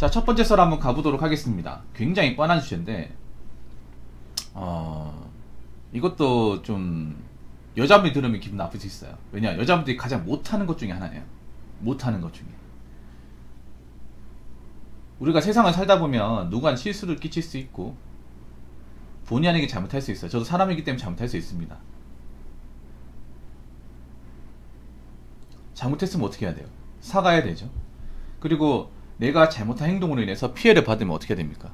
자, 첫 번째 썰 한번 가보도록 하겠습니다. 굉장히 뻔한 주제인데, 이것도 좀, 여자분이 들으면 기분 나쁠 수 있어요. 왜냐, 여자분들이 가장 못하는 것 중에 하나예요. 못하는 것 중에. 우리가 세상을 살다 보면 누구한테 실수를 끼칠 수 있고, 본의 아니게 잘못할 수 있어요. 저도 사람이기 때문에 잘못할 수 있습니다. 잘못했으면 어떻게 해야 돼요? 사과해야 되죠. 그리고 내가 잘못한 행동으로 인해서 피해를 받으면 어떻게 해야 됩니까?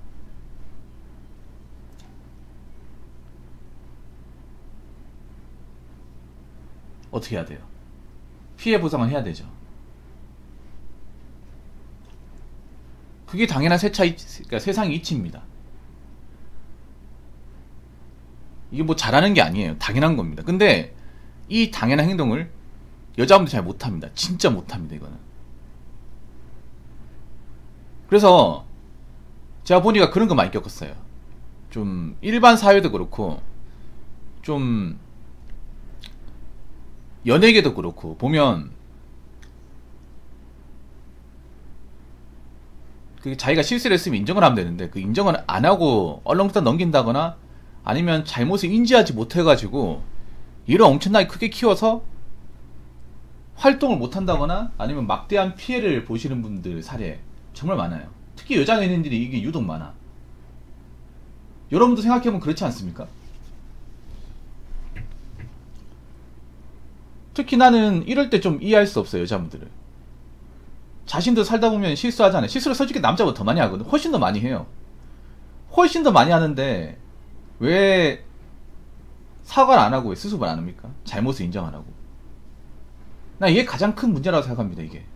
어떻게 해야 돼요? 피해 보상을 해야 되죠. 그게 당연한 그러니까 세상의 이치입니다. 이게 뭐 잘하는 게 아니에요. 당연한 겁니다. 근데 이 당연한 행동을 여자분들 잘 못합니다. 진짜 못합니다. 이거는. 그래서 제가 보니까 그런 거 많이 겪었어요. 좀 일반 사회도 그렇고 좀 연예계도 그렇고 보면 그 자기가 실수를 했으면 인정을 하면 되는데 그 인정을 안 하고 얼렁뚱땅 넘긴다거나 아니면 잘못을 인지하지 못해가지고 일을 엄청나게 크게 키워서 활동을 못한다거나 아니면 막대한 피해를 보시는 분들 사례 정말 많아요. 특히 여자 연예인들이 이게 유독 많아. 여러분도 생각해보면 그렇지 않습니까? 특히 나는 이럴 때 좀 이해할 수 없어요. 여자분들을. 자신도 살다 보면 실수하잖아요. 실수를 솔직히 남자보다 더 많이 하거든. 훨씬 더 많이 해요. 훨씬 더 많이 하는데 왜 사과를 안 하고 왜 수습을 안 합니까? 잘못을 인정 안 하고. 나 이게 가장 큰 문제라고 생각합니다. 이게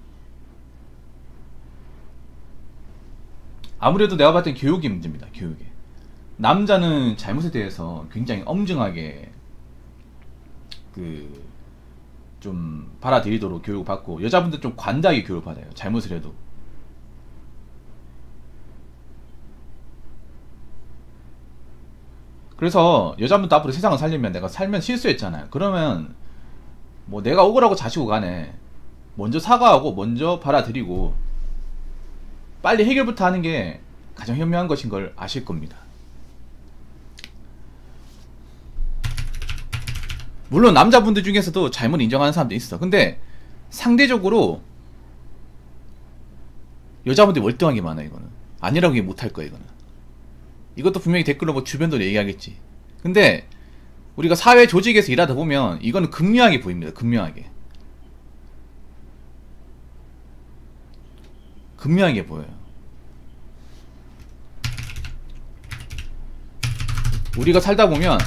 아무래도 내가 봤을 땐 교육이 문제입니다. 교육에. 남자는 잘못에 대해서 굉장히 엄정하게 좀 받아들이도록 교육을 받고 여자분들 좀 관대하게 교육을 받아요. 잘못을 해도. 그래서 여자분도 앞으로 세상을 살려면 내가 살면 실수했잖아요. 그러면 뭐 내가 억울하고 자시고 간에 먼저 사과하고 먼저 받아들이고 빨리 해결부터 하는 게 가장 현명한 것인 걸 아실 겁니다. 물론 남자분들 중에서도 잘못 인정하는 사람도 있어. 근데 상대적으로 여자분들이 월등한 게 많아. 이거는 아니라고 얘기 못할 거야. 이거는 이것도 분명히 댓글로 뭐 주변도 얘기하겠지. 근데 우리가 사회 조직에서 일하다 보면 이거는 극명하게 보입니다. 극명하게 보여요. 우리가 살다 보면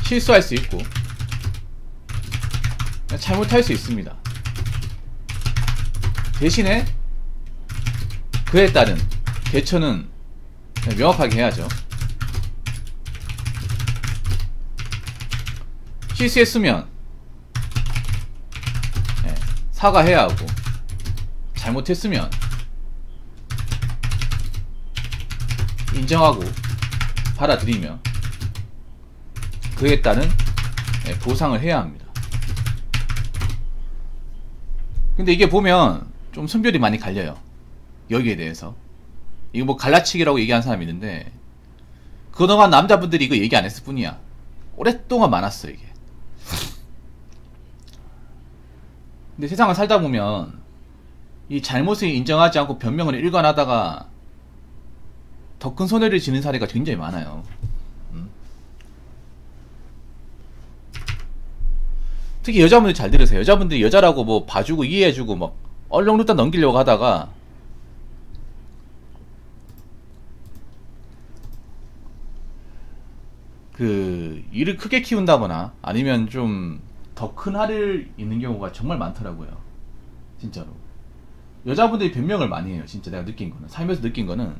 실수할 수 있고 잘못할 수 있습니다. 대신에 그에 따른 대처는 명확하게 해야죠. 실수했으면 사과해야 하고 잘못했으면 인정하고 받아들이며 그에 따른 보상을 해야 합니다. 근데 이게 보면 좀 성별이 많이 갈려요. 여기에 대해서. 이거 뭐 갈라치기라고 얘기하는 사람이 있는데 그동안 남자분들이 이거 얘기 안 했을 뿐이야. 오랫동안 많았어 이게. 근데 세상을 살다 보면 이 잘못을 인정하지 않고 변명을 일관하다가 더 큰 손해를 지는 사례가 굉장히 많아요. 특히 여자분들 잘 들으세요. 여자분들이 여자라고 뭐 봐주고 이해해주고 막 얼렁뚱땅 넘기려고 하다가 일을 크게 키운다거나 아니면 좀 더 큰 할을 있는 경우가 정말 많더라고요. 진짜로. 여자분들이 변명을 많이 해요. 진짜 내가 느낀 거는. 살면서 느낀 거는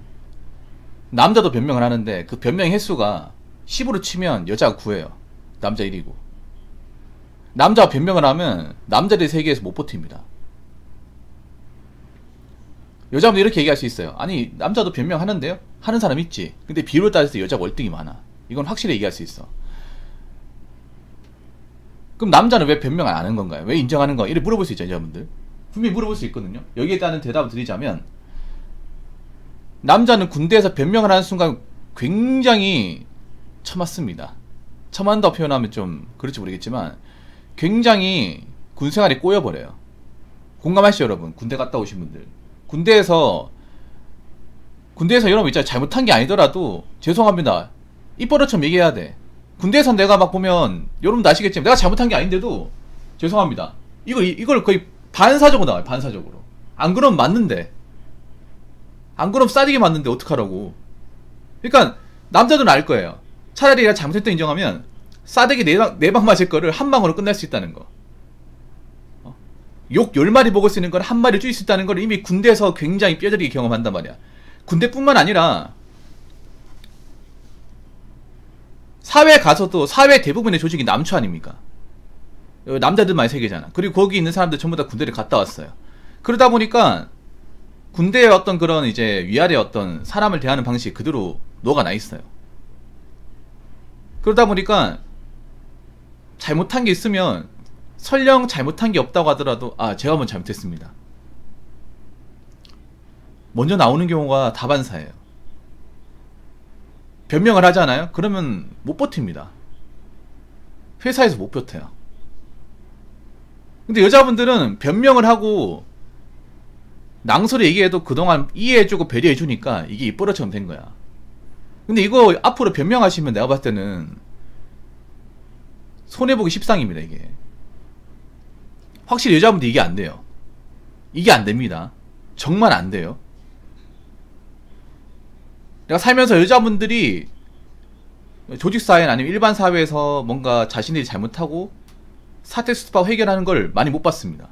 남자도 변명을 하는데 그 변명의 횟수가 10으로 치면 여자가 9예요. 남자 1이고. 남자가 변명을 하면 남자들이 세계에서 못 버팁니다. 여자분들 이렇게 얘기할 수 있어요. 아니 남자도 변명하는데요? 하는 사람 있지. 근데 비율을 따져서 여자가 월등히 많아. 이건 확실히 얘기할 수 있어. 그럼 남자는 왜 변명 안 하는 건가요? 왜 인정하는 거야? 이렇게 물어볼 수 있죠. 여자분들 분명히 물어볼 수 있거든요. 여기에 따른 대답을 드리자면 남자는 군대에서 변명을 하는 순간 굉장히 처맞습니다. 처맞는다고 표현하면 좀 그럴지 모르겠지만 굉장히 군생활에 꼬여버려요. 공감하시죠 여러분? 군대 갔다 오신 분들. 군대에서 여러분 있잖아요. 잘못한 게 아니더라도 죄송합니다. 입버릇처럼 얘기해야 돼. 군대에서 내가 막 보면 여러분도 아시겠지만 내가 잘못한 게 아닌데도 죄송합니다. 이걸 거의 반사적으로 나와요. 반사적으로. 안 그러면 맞는데. 안 그러면 싸대기 맞는데 어떡하라고. 그러니까 남자들은 알 거예요. 차라리 내가 잘못했다 인정하면 싸대기 4방 맞을 거를 한 방으로 끝날 수 있다는 거. 욕 10마리 먹을 수 있는 걸 한 마리 줄일 수 있다는 걸 이미 군대에서 굉장히 뼈저리게 경험한단 말이야. 군대뿐만 아니라 사회에 가서도 사회 대부분의 조직이 남초 아닙니까? 남자들만 세계잖아. 그리고 거기 있는 사람들 전부 다 군대를 갔다 왔어요. 그러다 보니까 군대의 어떤 그런 이제 위아래 어떤 사람을 대하는 방식이 그대로 녹아나 있어요. 그러다 보니까 잘못한 게 있으면 설령 잘못한 게 없다고 하더라도 제가 한번 잘못했습니다. 먼저 나오는 경우가 다반사예요. 변명을 하잖아요? 그러면 못 버팁니다. 회사에서 못 버텨요. 근데 여자분들은 변명을 하고 낭설을 얘기해도 그동안 이해해주고 배려해주니까 이게 입버릇처럼 된 거야. 근데 이거 앞으로 변명하시면 내가 봤을 때는 손해보기 십상입니다. 이게 확실히 여자분들 이게 안 돼요. 이게 안 됩니다. 정말 안 돼요. 내가 살면서 여자분들이 조직사회나 아니면 일반 사회에서 뭔가 자신들이 잘못하고 사태 수습하고 해결하는 걸 많이 못 봤습니다.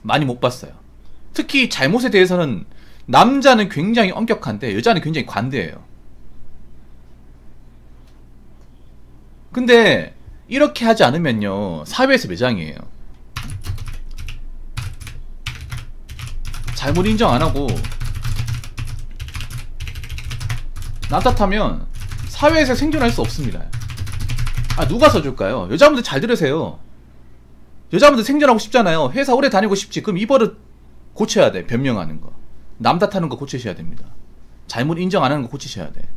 많이 못 봤어요. 특히 잘못에 대해서는 남자는 굉장히 엄격한데 여자는 굉장히 관대해요. 근데 이렇게 하지 않으면요 사회에서 매장이에요. 잘못 인정 안하고 남 탓하면 사회에서 생존할 수 없습니다. 누가 써줄까요? 여자분들 잘 들으세요. 여자분들 생존하고 싶잖아요. 회사 오래 다니고 싶지. 그럼 이 버릇 고쳐야 돼. 변명하는 거. 남 탓하는 거 고치셔야 됩니다. 잘못 인정 안 하는 거 고치셔야 돼.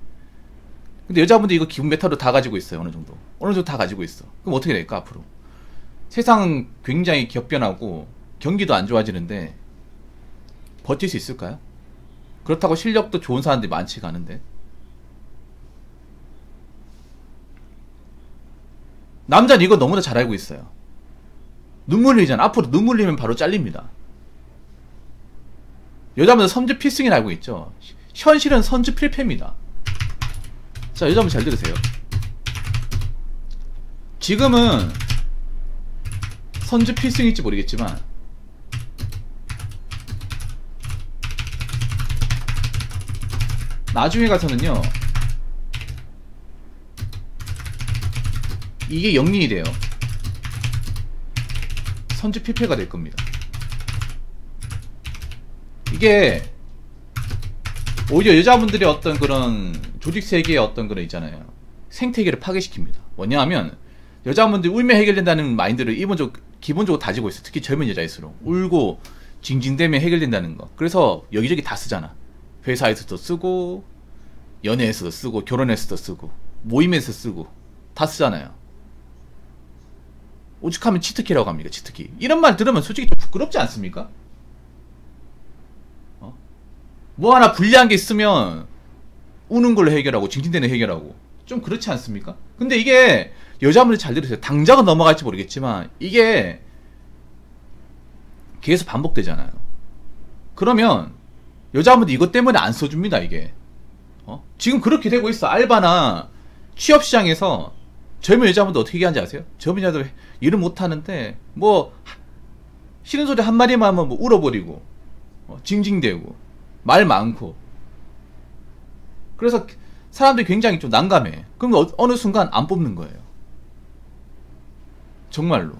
근데 여자분들 이거 기분 메타로 다 가지고 있어요. 어느 정도 다 가지고 있어. 그럼 어떻게 될까 앞으로? 세상 굉장히 격변하고 경기도 안 좋아지는데 버틸 수 있을까요? 그렇다고 실력도 좋은 사람들이 많지가 않은데. 남자는 이거 너무나 잘 알고 있어요. 눈물 흘리잖아. 앞으로 눈물 흘리면 바로 잘립니다. 여자분들 선주 필승이라 알고 있죠. 현실은 선주 필패입니다. 자, 여자분 잘 들으세요. 지금은 선주 필승일지 모르겠지만 나중에 가서는요 이게 영린이 돼요. 선주 필패가 될 겁니다. 이게 오히려 여자분들의 어떤 그런 조직세계의 어떤 그런 있잖아요. 생태계를 파괴시킵니다. 뭐냐하면 여자분들이 울며 해결된다는 마인드를 기본적으로 다지고 있어요. 특히 젊은 여자일수록 울고 징징대며 해결된다는 거. 그래서 여기저기 다 쓰잖아. 회사에서도 쓰고 연애에서도 쓰고 결혼에서도 쓰고 모임에서 쓰고 다 쓰잖아요. 오죽하면 치트키라고 합니다. 치트키. 이런 말 들으면 솔직히 좀 부끄럽지 않습니까? 뭐 하나 불리한 게 있으면 우는 걸로 해결하고 징징대는 해결하고 좀 그렇지 않습니까? 근데 이게 여자분들 잘 들으세요. 당장은 넘어갈지 모르겠지만 이게 계속 반복되잖아요. 그러면 여자분들 이것 때문에 안 써줍니다. 이게 지금 그렇게 되고 있어. 알바나 취업시장에서 젊은 여자분들 어떻게 얘기하는지 아세요? 젊은 여자들 일을 못하는데 뭐 싫은 소리 한 마디만 하면 뭐 울어버리고 징징대고 말 많고. 그래서 사람들이 굉장히 좀 난감해. 그럼 어느 순간 안 뽑는 거예요. 정말로.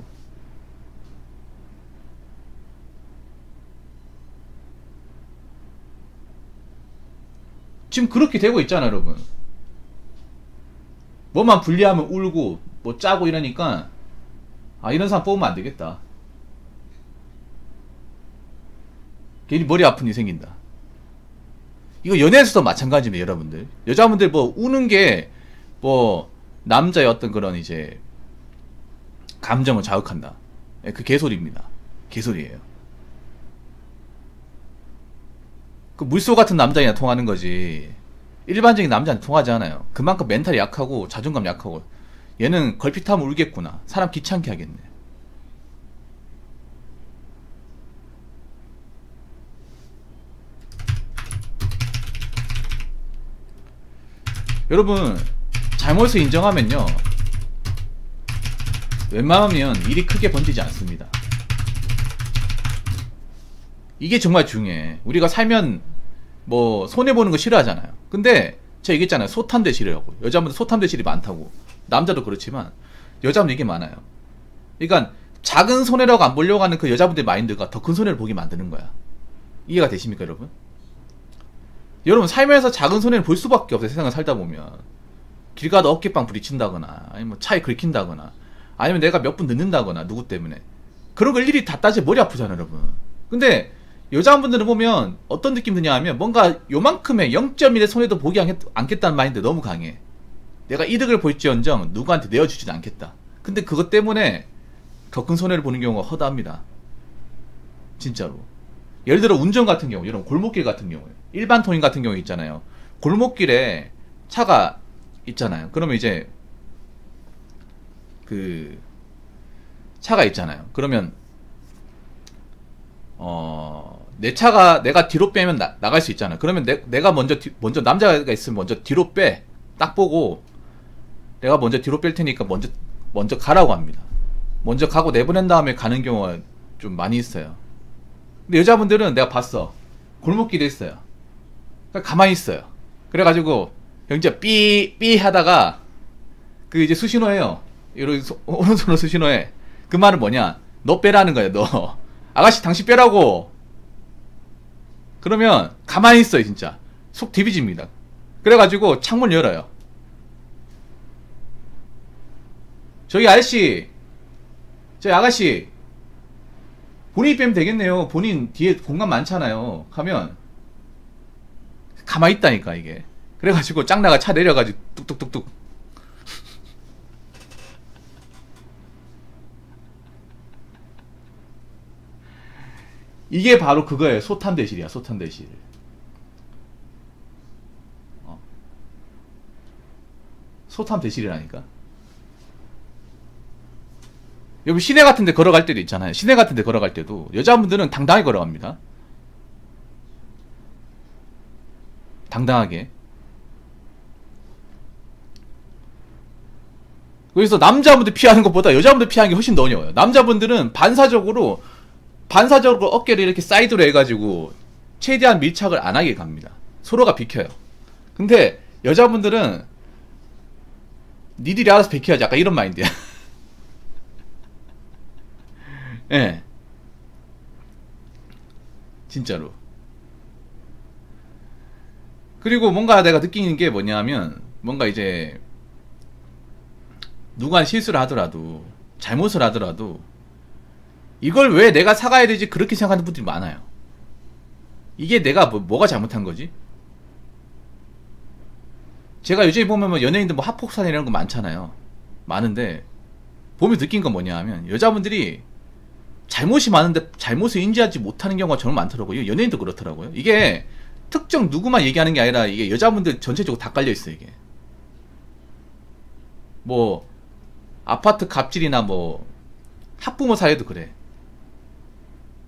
지금 그렇게 되고 있잖아 여러분. 뭐만 불리하면 울고 뭐 짜고 이러니까 이런 사람 뽑으면 안 되겠다. 괜히 머리 아픈 일이 생긴다. 이거 연애에서도 마찬가지입니다, 여러분들. 여자분들 뭐 우는 게 뭐 남자의 어떤 그런 이제 감정을 자극한다. 그 개소리입니다. 개소리예요. 그 물소 같은 남자이나 통하는 거지. 일반적인 남자는 통하지 않아요. 그만큼 멘탈이 약하고 자존감 약하고. 얘는 걸핏하면 울겠구나. 사람 귀찮게 하겠네. 여러분, 잘못을 인정하면요, 웬만하면 일이 크게 번지지 않습니다. 이게 정말 중요해. 우리가 살면 뭐 손해보는 거 싫어하잖아요. 근데 제가 얘기했잖아요. 소탐대 싫어하고. 여자분들 소탐대 실이 많다고. 남자도 그렇지만 여자분들 이게 많아요. 그러니까 작은 손해라고 안 보려고 하는 그 여자분들의 마인드가 더 큰 손해를 보게 만드는 거야. 이해가 되십니까, 여러분? 여러분, 살면서 작은 손해를 볼 수밖에 없어요. 세상을 살다 보면. 길 가다 어깨빵 부딪힌다거나, 아니면 차에 긁힌다거나, 아니면 내가 몇 분 늦는다거나, 누구 때문에. 그런 걸 일일이 다 따지면 머리 아프잖아요, 여러분. 근데 여자분들은 보면 어떤 느낌 드냐 하면 뭔가 요만큼의 0.1의 손해도 보기 않겠다는 마인드 너무 강해. 내가 이득을 볼지언정 누구한테 내어주지도 않겠다. 근데 그것 때문에 더 큰 손해를 보는 경우가 허다합니다. 진짜로. 예를 들어 운전 같은 경우, 여러분 골목길 같은 경우에, 일반 통행 같은 경우 있잖아요. 골목길에 차가 있잖아요. 그러면 이제 그 차가 있잖아요. 그러면 내 차가 내가 뒤로 빼면 나갈 수 있잖아요. 그러면 내가 먼저 남자가 있으면 먼저 뒤로 빼. 딱 보고 내가 먼저 뒤로 뺄 테니까 먼저 가라고 합니다. 먼저 가고 내보낸 다음에 가는 경우가 좀 많이 있어요. 근데 여자분들은 내가 봤어. 골목길에 있어요. 그러니까 가만히 있어요. 그래가지고 영자 삐 하다가 그 이제 수신호해요. 오른손으로 수신호해. 그 말은 뭐냐? 너 빼라는 거야. 너 아가씨 당신 빼라고. 그러면 가만히 있어요. 진짜 속 디비집니다. 그래가지고 창문 열어요. 저기 아저씨, 저기 아가씨, 본인이 빼면 되겠네요. 본인 뒤에 공간 많잖아요. 하면 가만히 있다니까 이게. 그래가지고 짱나가 차 내려가지고 뚝뚝뚝뚝. 이게 바로 그거예요. 소탐대실이야. 소탐대실. 소탐대실이라니까. 여기 시내 같은 데 걸어갈 때도 있잖아요. 시내 같은 데 걸어갈 때도 여자분들은 당당하게 걸어갑니다. 당당하게. 그래서 남자분들 피하는 것보다 여자분들 피하는 게 훨씬 더 어려워요. 남자분들은 반사적으로 어깨를 이렇게 사이드로 해가지고 최대한 밀착을 안 하게 갑니다. 서로가 비켜요. 근데 여자분들은 니들이 알아서 비켜야지. 약간 이런 마인드야. 예. 네. 진짜로. 그리고 뭔가 내가 느끼는 게 뭐냐면, 뭔가 이제 누가 실수를 하더라도, 잘못을 하더라도 이걸 왜 내가 사과해야 되지 그렇게 생각하는 분들이 많아요. 이게 내가 뭐가 잘못한 거지? 제가 요즘에 보면 뭐 연예인들 뭐 학폭사나 이런 거 많잖아요. 많은데 보면 느낀 건 뭐냐 하면 여자분들이 잘못이 많은데 잘못을 인지하지 못하는 경우가 정말 많더라고요. 연예인도 그렇더라고요. 이게 특정 누구만 얘기하는 게 아니라 이게 여자분들 전체적으로 다 깔려있어요. 이게 뭐 아파트 갑질이나 뭐 학부모 사례도 그래.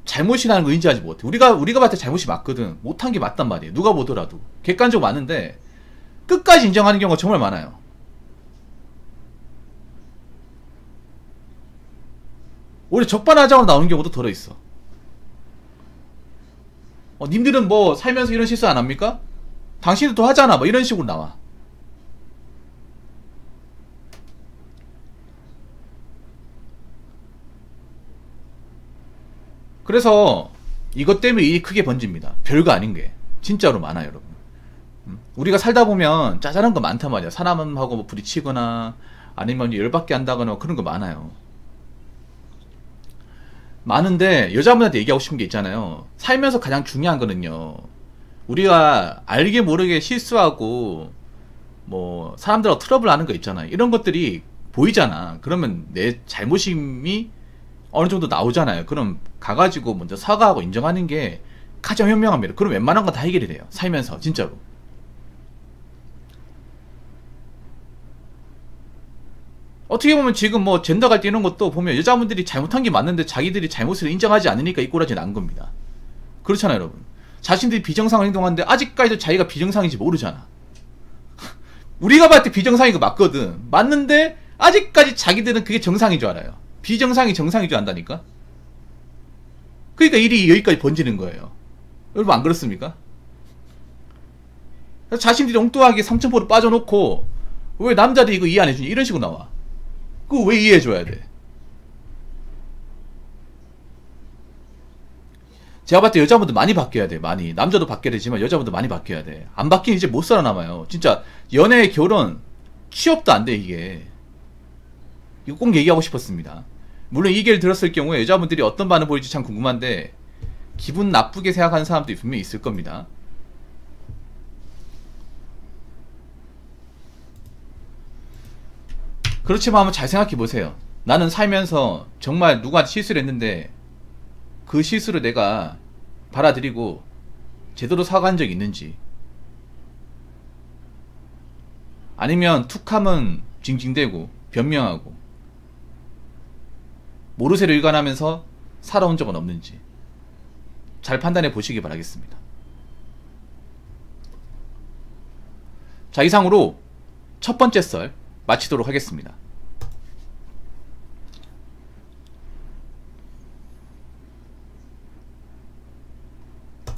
잘못이라는 거 인지하지 못해. 우리가 봤을 때 잘못이 맞거든. 못한 게 맞단 말이에요. 누가 보더라도. 객관적으로 많은데 끝까지 인정하는 경우가 정말 많아요. 오히려 적반하장으로 나오는 경우도 들어있어. 님들은 뭐 살면서 이런 실수 안 합니까? 당신들도 하잖아. 뭐 이런 식으로 나와. 그래서 이것 때문에 일이 크게 번집니다. 별거 아닌 게 진짜로 많아요, 여러분. 우리가 살다 보면 짜잘한 거 많단 말이야. 사람하고 뭐 부딪히거나 아니면 열받게 한다거나 그런 거 많아요. 많은데 여자분한테 얘기하고 싶은 게 있잖아요. 살면서 가장 중요한 거는요, 우리가 알게 모르게 실수하고 뭐 사람들하고 트러블 하는 거 있잖아요. 이런 것들이 보이잖아. 그러면 내 잘못임이 어느 정도 나오잖아요. 그럼 가가지고 먼저 사과하고 인정하는 게 가장 현명합니다. 그럼 웬만한 건 다 해결이 돼요. 살면서 진짜로. 어떻게 보면 지금 뭐 젠더 갈등 이런 것도 보면 여자분들이 잘못한 게 맞는데 자기들이 잘못을 인정하지 않으니까 이 꼬라지 난 겁니다. 그렇잖아요, 여러분. 자신들이 비정상을 행동하는데 아직까지도 자기가 비정상인지 모르잖아. 우리가 봤을 때 비정상인 거 맞거든. 맞는데 아직까지 자기들은 그게 정상인 줄 알아요. 비정상이 정상인 줄 안다니까. 그러니까 일이 여기까지 번지는 거예요. 여러분 안 그렇습니까? 자신들이 엉뚱하게 삼천포로 빠져놓고 왜 남자들이 이거 이해 안 해주니 이런 식으로 나와. 그거 왜 이해해줘야 돼? 제가 봤을 때 여자분들 많이 바뀌어야 돼. 많이. 남자도 바뀌어야 되지만 여자분들 많이 바뀌어야 돼. 안 바뀌면 이제 못 살아남아요. 진짜 연애, 결혼, 취업도 안 돼 이게. 이거 꼭 얘기하고 싶었습니다. 물론 이 얘기를 들었을 경우에 여자분들이 어떤 반응 보일지 참 궁금한데 기분 나쁘게 생각하는 사람들이 분명히 있을 겁니다. 그렇지만 한번 잘 생각해 보세요. 나는 살면서 정말 누구한테 실수를 했는데 그 실수를 내가 받아들이고 제대로 사과한 적이 있는지, 아니면 툭하면 징징대고 변명하고 모르쇠로 일관하면서 살아온 적은 없는지 잘 판단해 보시기 바라겠습니다. 자, 이상으로 첫 번째 썰 마치도록 하겠습니다.